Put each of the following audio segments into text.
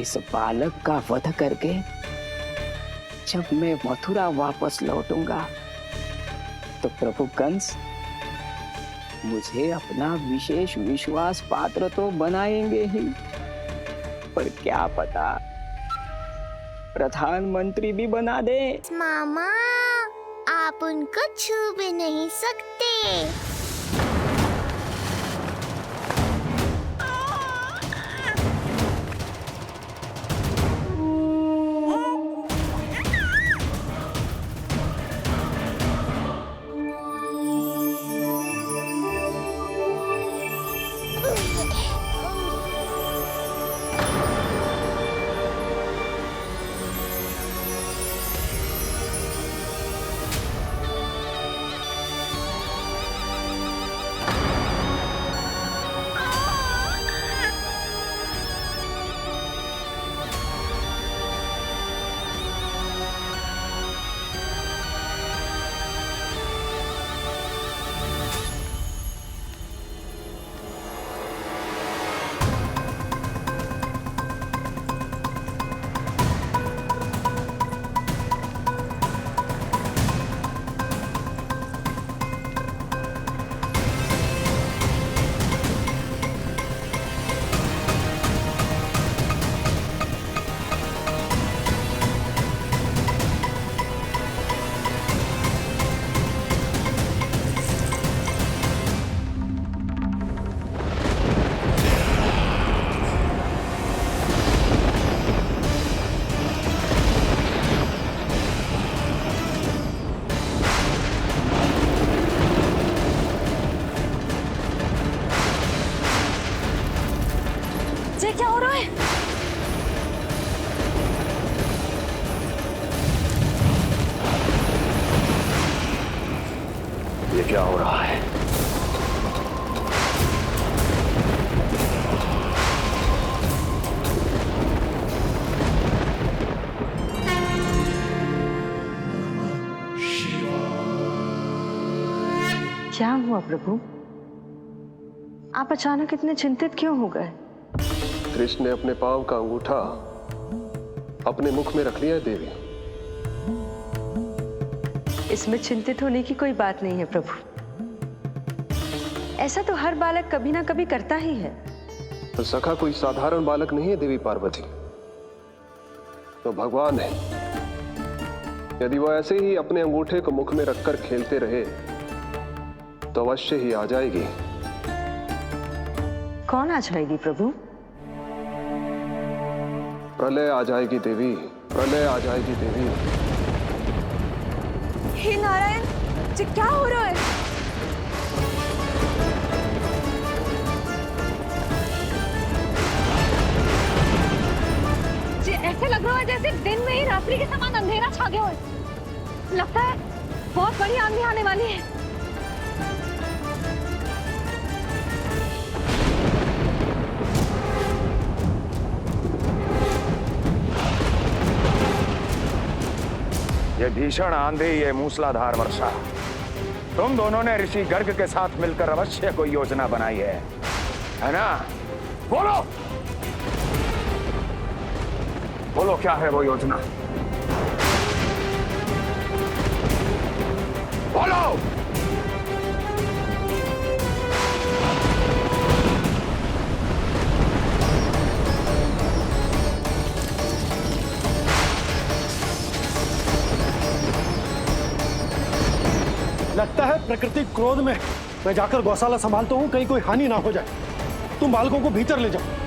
इस बालक का वध करके जब मैं मथुरा वापस लौटूंगा तो प्रभु कंस मुझे अपना विशेष विश्वास पात्र तो बनाएंगे ही, पर क्या पता प्रधानमंत्री भी बना दे। मामा, आप उनको छू भी नहीं सकते। क्या हो रहा है? ये क्या हो रहा है? क्या हुआ प्रभु? आप अचानक इतने चिंतित क्यों हो गए? कृष्ण ने अपने पांव का अंगूठा अपने मुख में रख लिया है देवी। इसमें चिंतित होने की कोई बात नहीं है प्रभु। ऐसा तो हर बालक कभी ना कभी करता ही है। तो सखा कोई साधारण बालक नहीं है देवी पार्वती, तो भगवान है। यदि वो ऐसे ही अपने अंगूठे को मुख में रखकर खेलते रहे तो अवश्य ही आ जाएगी। कौन आ जाएगी प्रभु? प्रलय आ जाएगी देवी, प्रलय आ जाएगी देवी। हे नारायण जी, क्या हो रहा है? जी ऐसे लग रहा है जैसे दिन में ही रात्रि के समान अंधेरा छा गया हो। लगता है बहुत बड़ी आंधी आने वाली है। ये भीषण आंधी, ये मूसलाधार वर्षा, तुम दोनों ने ऋषि गर्ग के साथ मिलकर अवश्य कोई योजना बनाई है ना? बोलो बोलो, क्या है वो योजना? बोलो। लगता है प्रकृति क्रोध में। मैं जाकर गौशाला संभालता हूँ, कहीं कोई हानि ना हो जाए। तुम बालकों को भीतर ले जाओ।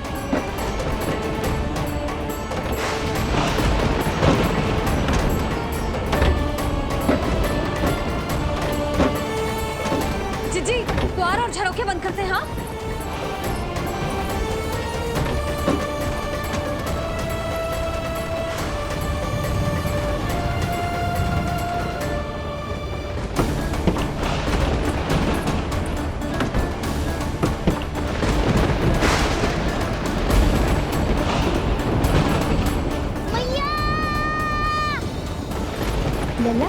जी द्वार और झरोखे बंद करते हैं। हाँ लला,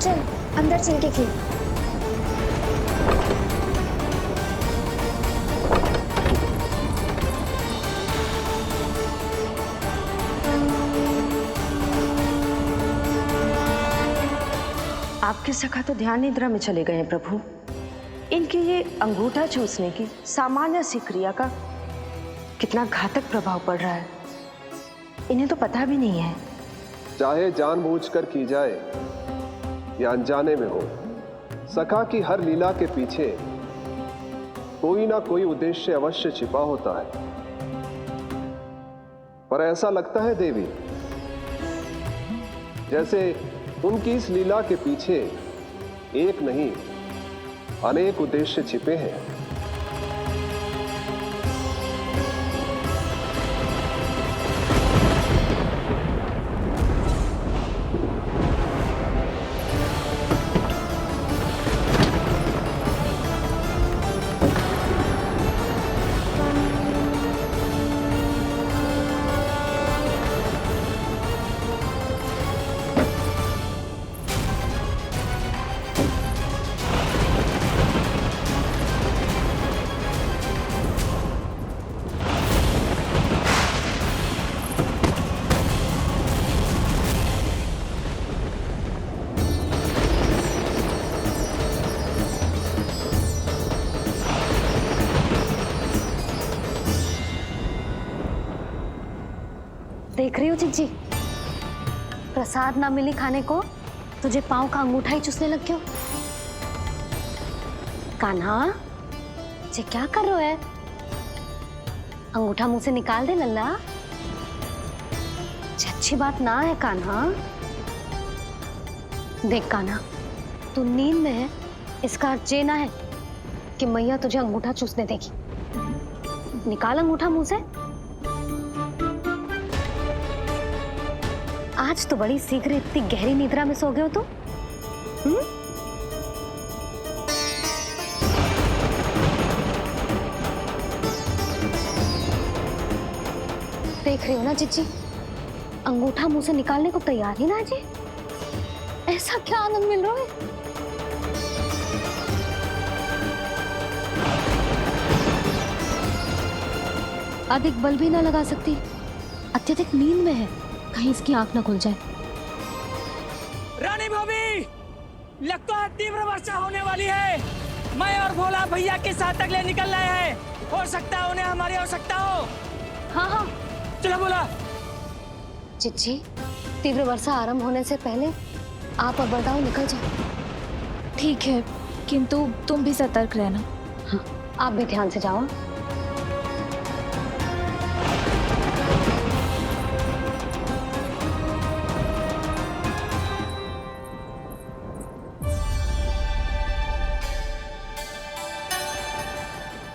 चल अंदर चल के खेल। आपके सखा तो ध्यान निद्रा में चले गए हैं प्रभु। इनकी ये अंगूठा चूसने की सामान्य सी क्रिया का कितना घातक प्रभाव पड़ रहा है, इन्हें तो पता भी नहीं है। चाहे जानबूझकर की जाए या अनजाने में हो, सखा की हर लीला के पीछे कोई ना कोई उद्देश्य अवश्य छिपा होता है। पर ऐसा लगता है देवी जैसे उनकी इस लीला के पीछे एक नहीं अनेक उद्देश्य छिपे हैं। देख रही हो चिज्जी, प्रसाद ना मिली खाने को तुझे पाँव का अंगूठा ही चूसने लग गयो। कान्हा, ये क्या कर रहे हो है? अंगूठा मुंह से निकाल दे लल्ला। अच्छी बात ना है कान्हा। देख कान्हा, तू नींद में है, इसका अर्थ ये ना है कि मैया तुझे अंगूठा चूसने देगी। निकाल अंगूठा मुंह से। आज तो बड़ी शीघ्र इतनी गहरी निद्रा में सो गए हो तुम। देख रही हो ना चिच्ची, अंगूठा मुंह से निकालने को तैयार ही ना जी। ऐसा क्या आनंद मिल रहा है? अधिक बल भी ना लगा सकती, अत्यधिक नींद में है, कहीं इसकी आंख ना खुल जाए। रानी भाभी, लगता है तीव्र वर्षा होने वाली है। मैं और भोला भैया के साथ अगले निकल रहे हैं। हो सकता है उन्हें हमारी आवश्यकता हो। हाँ हाँ चलो बोला। चिच्ची, तीव्र वर्षा आरंभ होने से पहले आप और बरदाऊ निकल जाओ। ठीक है, किंतु तुम भी सतर्क रहना। हाँ, आप भी ध्यान से जाओ।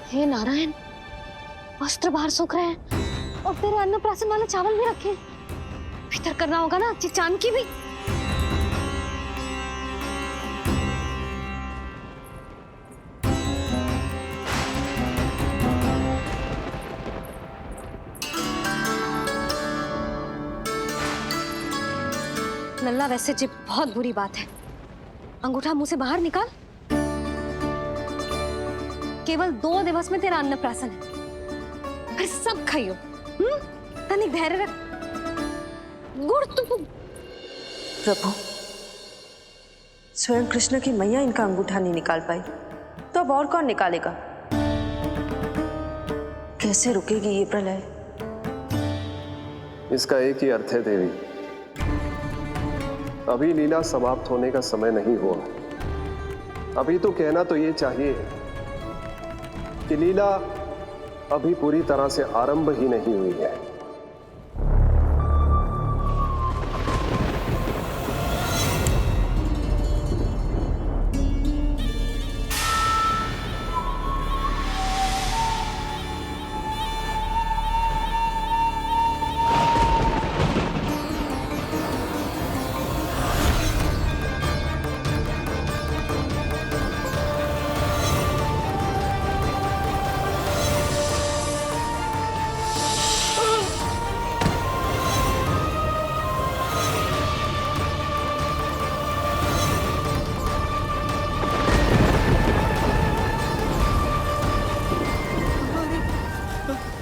हे नारायण, वस्त्र बाहर सूख रहे हैं और तेरे अन्नप्राशन वाले चावल भी रखे हैं। भीतर करना होगा ना चिचान की भी। लल्ला, वैसे जी बहुत बुरी बात है। अंगूठा मुंह से बाहर निकाल। केवल 2 दिवस में तेरा अन्नप्राशन है, फिर सब खाइयो। तनिक धैर्य रख। गुड़ तू। प्रभु, स्वयं कृष्ण की मैया इनका अंगूठा नहीं निकाल पाई, तो अब और कौन निकालेगा? कैसे रुकेगी ये प्रलय? इसका एक ही अर्थ है देवी, अभी लीला समाप्त होने का समय नहीं हुआ। अभी तो कहना तो ये चाहिए कि लीला अभी पूरी तरह से आरंभ ही नहीं हुई है।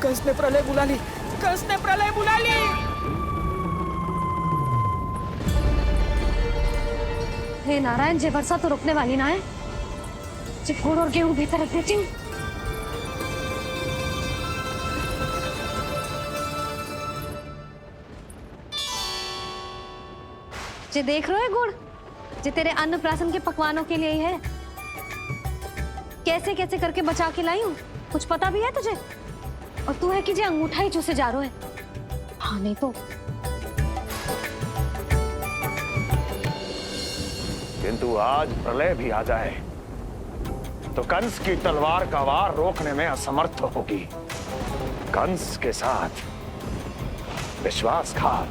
कंस ने प्रलय बुला ली। कंस ने प्रलय बुला ली। हे नारायण, ये वर्षा तो रुकने वाली ना है। जे गुड़ और गेहूं भीतर रख देती हूँ। जे देख रहे हो गुड़, जे तेरे अन्नप्राशन के पकवानों के लिए ही है। कैसे कैसे करके बचा के लाई हूँ, कुछ पता भी है तुझे? और तू है कि जे अंगूठा ही चूसे जा रहा है। हाँ नहीं तो। किंतु आज प्रलय भी आ जाए तो कंस की तलवार का वार रोकने में असमर्थ होगी। कंस के साथ विश्वासघात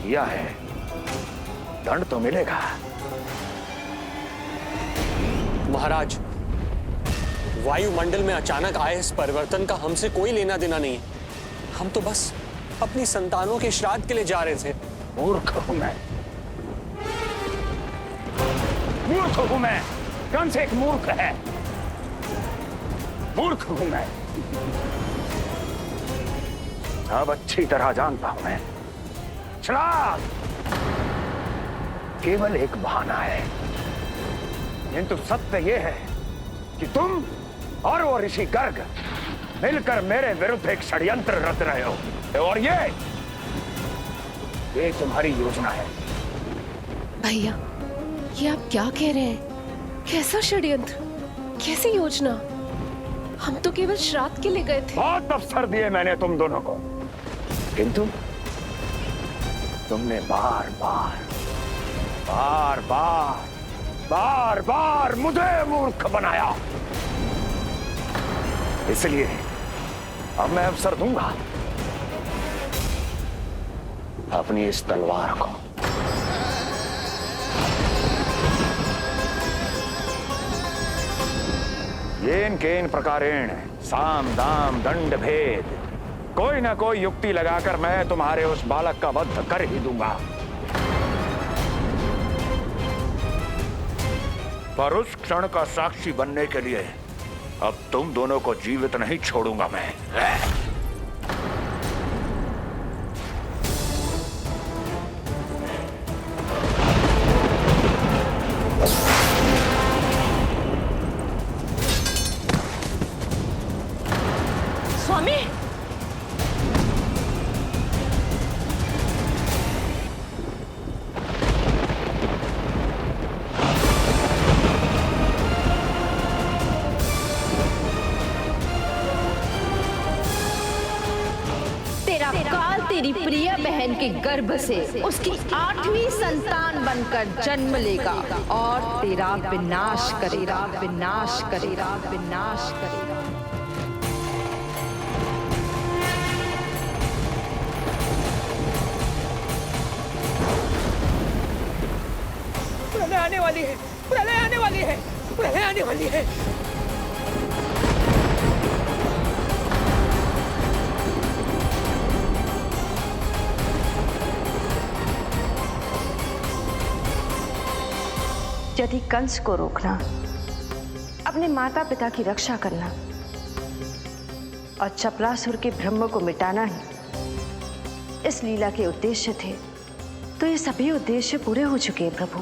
किया है, दंड तो मिलेगा। महाराज, वायुमंडल में अचानक आए इस परिवर्तन का हमसे कोई लेना देना नहीं है। हम तो बस अपनी संतानों के श्राद्ध के लिए जा रहे थे। मूर्ख हूं मैं, मूर्ख हूं मैं। कंस एक मूर्ख है, मूर्ख हूं मैं। अब अच्छी तरह जानता हूं मैं, श्राद्ध केवल एक बहाना है। किंतु सत्य यह है कि तुम और वो ऋषि गर्ग मिलकर मेरे विरुद्ध एक षड्यंत्र रच रहे हो, और ये तुम्हारी योजना है। भैया, ये आप क्या कह रहे हैं? कैसा षड्यंत्र, कैसी योजना? हम तो केवल श्राद्ध के लिए गए थे। बहुत अवसर दिए मैंने तुम दोनों को, किंतु तुमने बार बार बार बार बार बार मुझे मूर्ख बनाया। इसलिए अब मैं अवसर दूंगा अपनी इस तलवार को। येन केन प्रकारेण साम दाम दंड भेद, कोई ना कोई युक्ति लगाकर मैं तुम्हारे उस बालक का वध कर ही दूंगा। पर उस क्षण का साक्षी बनने के लिए अब तुम दोनों को जीवित नहीं छोड़ूंगा मैं। स्वामी, तेरा काल तेरी प्रिय बहन के गर्भ से उसकी 8वीं संतान बनकर जन्म लेगा और तेरा विनाश करेगा, विनाश करेगा, विनाश करेगा। प्रलय आने वाली है, प्रलय आने वाली है, प्रलय आने वाली है। यदि कंस को रोकना, अपने माता पिता की रक्षा करना और चपरासुर के ब्रह्म को मिटाना ही इस लीला के उद्देश्य थे, तो ये सभी उद्देश्य पूरे हो चुके हैं प्रभु।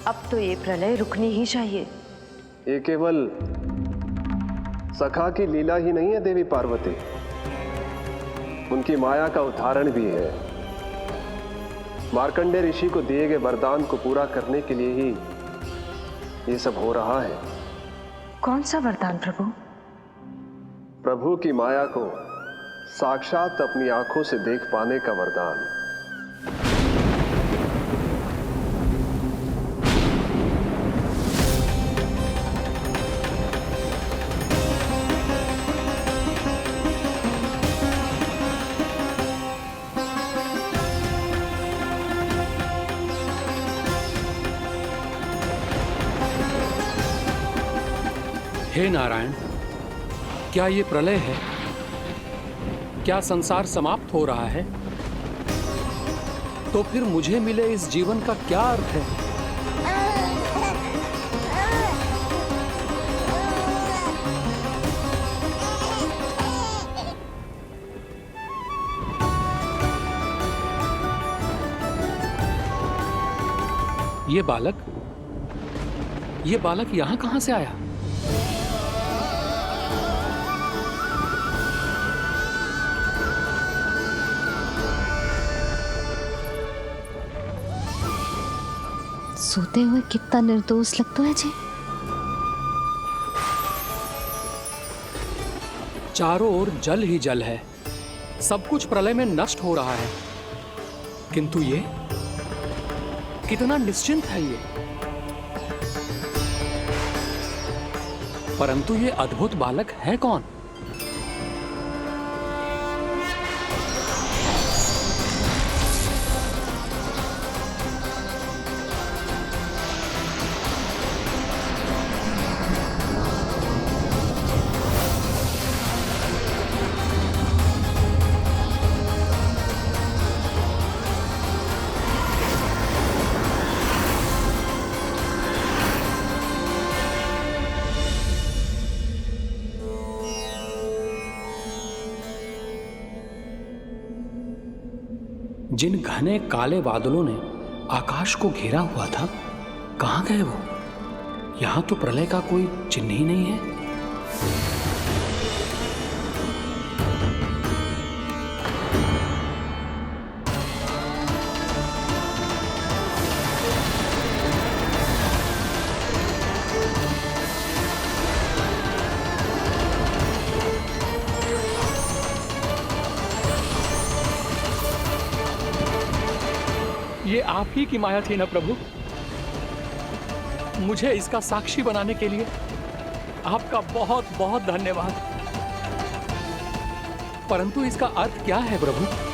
अब तो ये प्रलय रुकनी ही चाहिए। ये केवल सखा की लीला ही नहीं है देवी पार्वती, उनकी माया का उदाहरण भी है। मार्कंडेय ऋषि को दिए गए वरदान को पूरा करने के लिए ही ये सब हो रहा है। कौन सा वरदान प्रभु? प्रभु की माया को साक्षात अपनी आंखों से देख पाने का वरदान। हे नारायण, क्या ये प्रलय है? क्या संसार समाप्त हो रहा है? तो फिर मुझे मिले इस जीवन का क्या अर्थ है? ये बालक यहां कहां से आया? सोते हुए कितना निर्दोष लगता है जी। चारों ओर जल ही जल है, सब कुछ प्रलय में नष्ट हो रहा है, किंतु ये कितना निश्चिंत है ये। परंतु ये अद्भुत बालक है कौन? जिन घने काले बादलों ने आकाश को घेरा हुआ था, कहां गए वो? यहां तो प्रलय का कोई चिन्ह ही नहीं है। ये आप ही की माया थी ना प्रभु? मुझे इसका साक्षी बनाने के लिए आपका बहुत बहुत धन्यवाद। परंतु इसका अर्थ क्या है प्रभु?